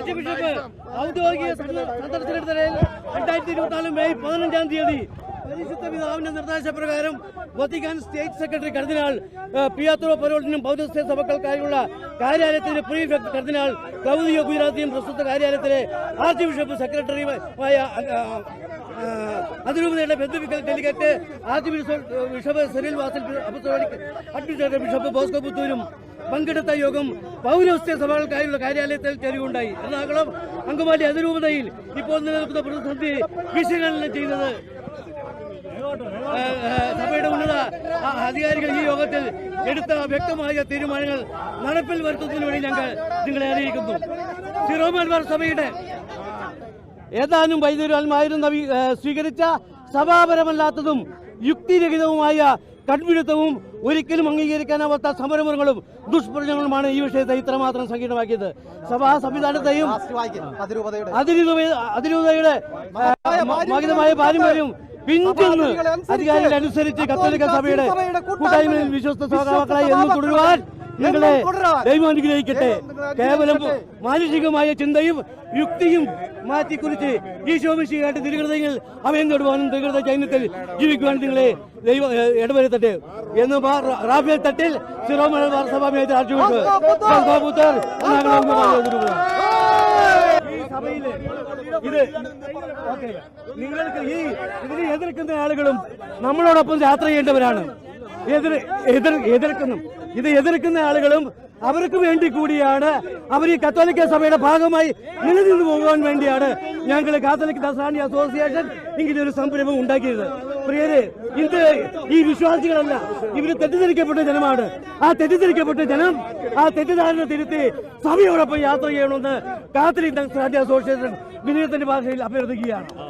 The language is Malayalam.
ആർച്ച് ബിഷപ്പ് ഔദ്യോഗിക സന്ദർശനത്തിനിടെ 2024 മെയ് 15-ാം തീയതി പരിശുദ്ധ പിതാവിന്റെ നിർദ്ദേശപ്രകാരം വത്തിക്കാൻ സ്റ്റേറ്റ് സെക്രട്ടറി കർദിനാൾ പിയാത്രോ പരോളിനും പൗരസ്ത്യ സഭകൾക്കായുള്ള കാര്യാലയത്തിന്റെ പ്രീഫെക്ട് കർദിനാൾ ക്ലൗദിയോ ഗുജറാത്തിയും പ്രസ്തുത കാര്യാലയത്തിലെ ആർച്ച് ബിഷപ്പ് സെക്രട്ടറിയുമായ അതിരൂപതയുടെ ബന്ധുവിക്കൽ delegate archbishop Cyril Vasil apostolic administrator bishop Bosco പുത്തൂരും പങ്കെടുത്ത യോഗം പൗരസ്ത്യ സഭകൾക്കായുള്ള കാര്യാലയത്തിൽ ചേരുകയുണ്ടായി. എറണാകുളം അങ്കമാലി അതിരൂപതയിൽ ഇപ്പോൾ നിലനിൽക്കുന്ന പ്രതിസന്ധി വിശകലനം ചെയ്തത് സഭയുടെ ഉന്നത അധികാരികൾ ഈ യോഗത്തിൽ എടുത്ത വ്യക്തമായ തീരുമാനങ്ങൾ നടപ്പിൽ വരുത്തുന്നതിന് വേണ്ടി ഞങ്ങൾ നിങ്ങളെ അറിയിക്കുന്നു. സിറോ മലബാർ സഭയുടെ ഏതാനും വൈദ്യുതന്മാരും സ്വീകരിച്ച സഭാപരമല്ലാത്തതും യുക്തിരഹിതവുമായ കൺപിടുത്തവും ഒരിക്കലും അംഗീകരിക്കാനാവാത്ത സമരമുറകളും ദുഷ്പ്രചരണങ്ങളുമാണ് ഈ വിഷയത്തെ ഇത്രമാത്രം സങ്കീർണമാക്കിയത്. സഭാ സംവിധാനത്തെയും അതിരൂപതയുടെ മഹിതമായ പാരമ്പര്യം പിന്തുടർന്ന് അധികാരികളെ അനുസരിച്ച് കത്തോലിക്ക സഭയുടെ കൂട്ടായ്മയിൽ വിശ്വസ്ത സഹോദരങ്ങളായി എന്ന് തുടരുവാൻ നിങ്ങളെ ദൈവം അനുഗ്രഹിക്കട്ടെ. കേവലം മാനുഷികമായ ചിന്തയും യുക്തിയും മാറ്റിക്കുറിച്ച് ഈശോ മിശിഹായുടെ തിരുഹൃദയങ്ങൾ അവയും തൊടുവാനും തിരുഹൃദയ ചൈന്യത്തിൽ ജീവിക്കുവാനും നിങ്ങളെ ദൈവം ഇടവരുത്തട്ടെ എന്ന് റാഫേൽ തട്ടിൽ സിറോ മലബാർ സഭാ മേജർ ആർച്ച് സഭയില് നിങ്ങൾക്ക് ഇതിനെ എതിർക്കുന്ന ആളുകളും നമ്മളോടൊപ്പം യാത്ര ചെയ്യേണ്ടവരാണ്. എതിർക്കുന്ന ആളുകളും അവർക്ക് വേണ്ടി കൂടിയാണ്. അവർ ഈ കത്തോലിക്ക സഭയുടെ ഭാഗമായി നിലനിന്ന് പോകാൻ വേണ്ടിയാണ് ഞങ്ങൾ കാത്തലിക് ദസാനി അസോസിയേഷൻ ഇങ്ങനെയൊരു സംരംഭം ഉണ്ടാക്കിയത്. പ്രിയരെ, ഇത് ഈ വിശ്വാസികളല്ല, ഇവര് തെറ്റിദ്ധരിക്കപ്പെട്ട ജനമാണ്. ആ തെറ്റിദ്ധരിക്കപ്പെട്ട ജനം ആ തെറ്റിദ്ധാരണ തിരുത്തി സഭയോടൊപ്പം യാത്ര ചെയ്യണമെന്ന് കാത്തലിക് ദസാനി അസോസിയേഷൻ വിനയത്തിന്റെ ഭാഷയിൽ അഭ്യർത്ഥിക്കുകയാണ്.